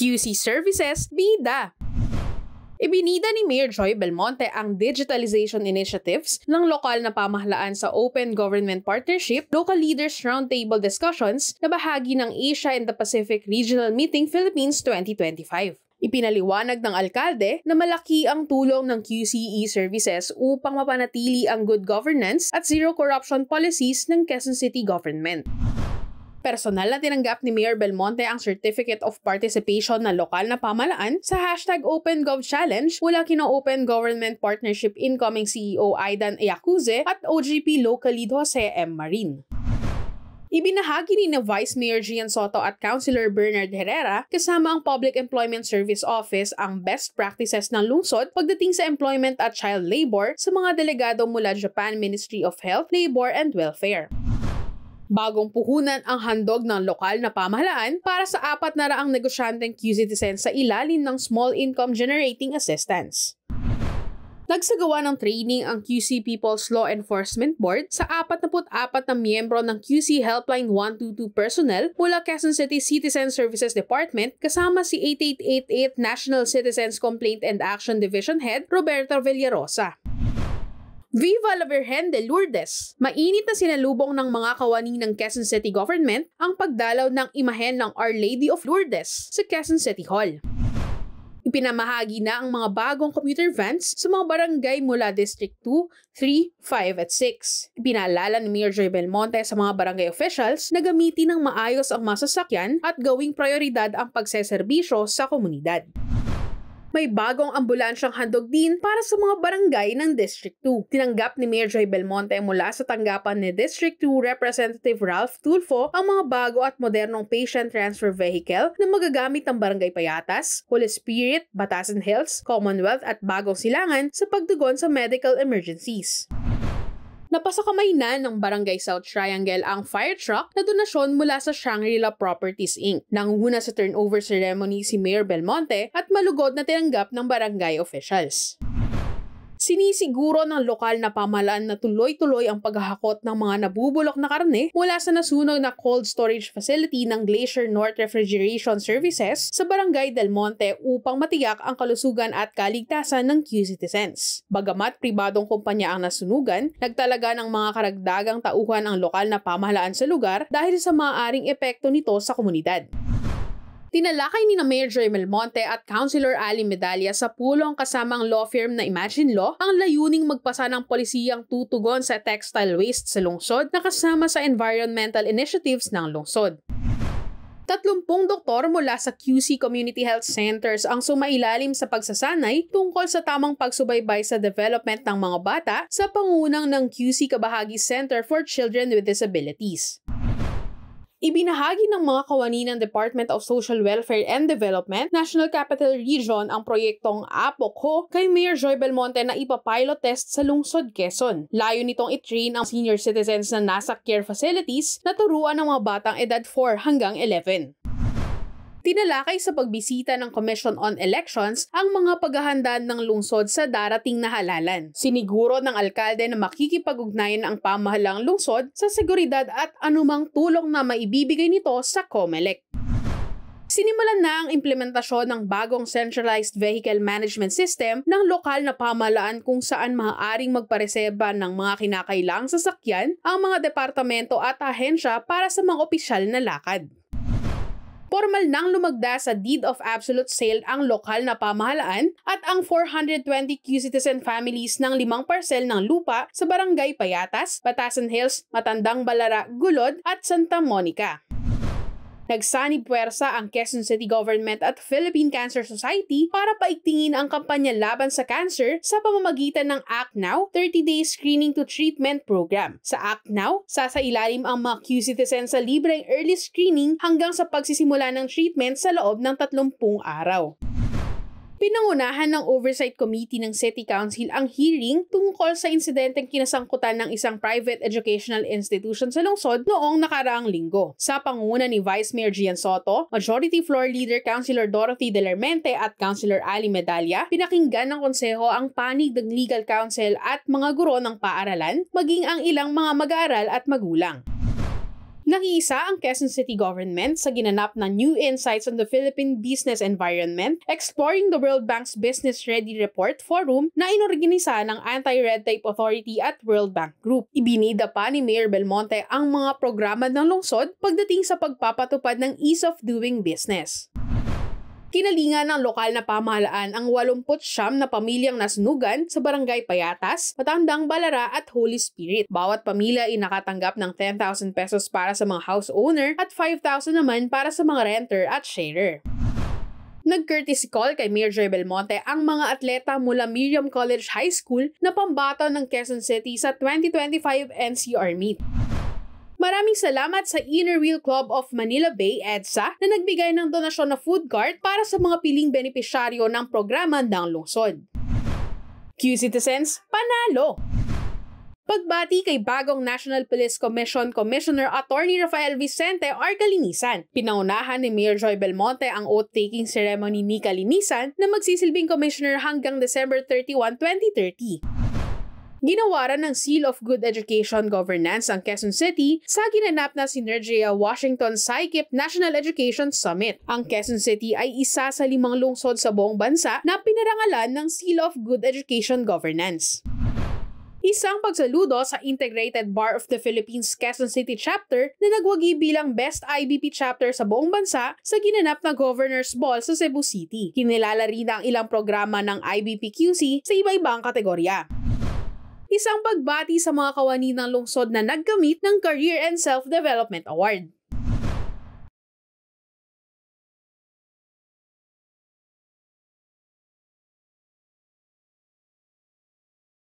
QC Services, bida! Ibinida ni Mayor Joy Belmonte ang digitalization initiatives ng lokal na pamahalaan sa Open Government Partnership Local Leaders Roundtable Discussions na bahagi ng Asia and the Pacific Regional Meeting Philippines 2025. Ipinaliwanag ng alkalde na malaki ang tulong ng QC e-Services upang mapanatili ang good governance at zero corruption policies ng Quezon City Government. Personal na tinanggap ni Mayor Belmonte ang Certificate of Participation ng lokal na pamahalaan sa #OpenGovChallenge mula kina Open Government Partnership incoming CEO Aidan Ayacuze at OGP Local Lead Jose M. Marin. Ibinahagi ni Vice Mayor Gian Soto at Councilor Bernard Herrera kasama ang Public Employment Service Office ang best practices ng lungsod pagdating sa employment at child labor sa mga delegado mula Japan Ministry of Health, Labor and Welfare. Bagong puhunan ang handog ng lokal na pamahalaan para sa 400 negosyanteng QCitizen sa ilalim ng Small Income Generating Assistance. Nagsagawa ng training ang QC People's Law Enforcement Board sa 44 na miyembro ng QC Helpline 122 personnel mula Quezon City Citizen Services Department kasama si 8888 National Citizens Complaint and Action Division Head Roberto Villarosa. Viva la Virgen de Lourdes! Mainit na sinalubong ng mga kawani ng Quezon City Government ang pagdalaw ng imahen ng Our Lady of Lourdes sa Quezon City Hall. Ipinamahagi na ang mga bagong commuter vans sa mga barangay mula District 2, 3, 5 at 6. Ipinaalala ni Mayor Joy Belmonte sa mga barangay officials na gamitin ng maayos ang masasakyan at gawing prioridad ang pagseserbisyo sa komunidad. May bagong ambulansyang handog din para sa mga barangay ng District 2. Tinanggap ni Mayor Joy Belmonte mula sa tanggapan ni District 2 Representative Ralph Tulfo ang mga bago at modernong patient transfer vehicle na magagamit ng Barangay Payatas, Holy Spirit, Batasan Hills, Commonwealth at Bagong Silangan sa pagtugon sa medical emergencies. Napasakamay na ng Barangay South Triangle ang fire truck na donasyon mula sa Shangri-La Properties Inc. Nangunguna sa turnover ceremony si Mayor Belmonte at malugod na tinanggap ng barangay officials. Sinisiguro ng lokal na pamahalaan na tuloy-tuloy ang paghahakot ng mga nabubulok na karne mula sa nasunog na cold storage facility ng Glacier North Refrigeration Services sa Barangay Del Monte upang matiyak ang kalusugan at kaligtasan ng QCitizens. Bagamat pribadong kumpanya ang nasunugan, nagtalaga ng mga karagdagang tauhan ang lokal na pamahalaan sa lugar dahil sa maaaring epekto nito sa komunidad. Tinalakay ni Mayor Joy Belmonte at Councilor Ali Medalla sa pulong kasamang law firm na Imagine Law ang layuning magpasa ng polisiyang tutugon sa textile waste sa lungsod na kasama sa environmental initiatives ng lungsod. 30 doktor mula sa QC Community Health Centers ang sumailalim sa pagsasanay tungkol sa tamang pagsubaybay sa development ng mga bata sa pangunang ng QC Kabahagi Center for Children with Disabilities. Ibinahagi ng mga kawani ng Department of Social Welfare and Development, National Capital Region ang proyektong APOCHO kay Mayor Joy Belmonte na ipapilot test sa lungsod Quezon. Layo nitong i-train ang senior citizens na nasa care facilities na turuan ng mga batang edad 4 hanggang 11. Tinalakay sa pagbisita ng Commission on Elections ang mga paghahanda ng lungsod sa darating na halalan. Siniguro ng alkalde na makikipag-ugnayan ang pamahalang lungsod sa seguridad at anumang tulong na maibibigay nito sa COMELEC. Sinimulan na ang implementasyon ng bagong Centralized Vehicle Management System ng lokal na pamahalaan kung saan maaaring magpareserba ng mga kinakailangang sasakyan ang mga departamento at ahensya para sa mga opisyal na lakad. Formal nang lumagda sa Deed of Absolute Sale ang lokal na pamahalaan at ang 420 QCitizen families ng 5 parcel ng lupa sa Barangay Payatas, Batasan Hills, Matandang Balara, Gulod at Santa Monica. Nagsanib puwersa ang Quezon City Government at Philippine Cancer Society para paigtingin ang kampanya laban sa cancer sa pamamagitan ng Act Now 30-Day Screening to Treatment Program. Sa Act Now, sasailalim ang mga QCitizen sa libreng early screening hanggang sa pagsisimula ng treatment sa loob ng 30 araw. Pinangunahan ng Oversight Committee ng City Council ang hearing tungkol sa insidenteng kinasangkutan ng isang private educational institution sa lungsod noong nakaraang linggo. Sa pangunguna ni Vice Mayor Gian Soto, Majority Floor Leader Councilor Dorothy De Lermente at Councilor Ali Medalla, pinakinggan ng konseho ang panig ng legal counsel at mga guro ng paaralan, maging ang ilang mga mag-aaral at magulang. Nakiisa ang Quezon City government sa ginanap na New Insights on the Philippine Business Environment, Exploring the World Bank's Business Ready Report Forum na inorganisa ng Anti-Red Tape Authority at World Bank Group. Ibinida pa ni Mayor Belmonte ang mga programa ng lungsod pagdating sa pagpapatupad ng ease of doing business. Kinalingan ng lokal na pamahalaan ang 89 na pamilyang nasunugan sa Barangay Payatas, Matandang Balara at Holy Spirit. Bawat pamilya ay nakatanggap ng 10,000 pesos para sa mga house owner at 5,000 naman para sa mga renter at sharer. Nag-courtesy call kay Mayor Joy Belmonte ang mga atleta mula Miriam College High School na pambato ng Quezon City sa 2025 NCR Meet. Maraming salamat sa Inner Wheel Club of Manila Bay, EDSA, na nagbigay ng donasyon na food cart para sa mga piling benepisyaryo ng programa ng lungsod. Q-Citizens, panalo! Pagbati kay bagong National Police Commission Commissioner Attorney Rafael Vicente R. Kalinisan. Pinaunahan ni Mayor Joy Belmonte ang oath-taking ceremony ni Kalinisan na magsisilbing commissioner hanggang December 31, 2030. Ginawaran ng Seal of Good Education Governance ang Quezon City sa ginanap na Synergia Washington SciKip National Education Summit. Ang Quezon City ay isa sa 5 lungsod sa buong bansa na pinarangalan ng Seal of Good Education Governance. Isang pagsaludo sa Integrated Bar of the Philippines Quezon City Chapter na nagwagi bilang Best IBP Chapter sa buong bansa sa ginanap na Governor's Ball sa Cebu City. Kinilala rin ang ilang programa ng IBPQC sa iba-ibang kategorya. Isang pagbati sa mga kawani ng lungsod na nagkamit ng Career and Self-Development Award.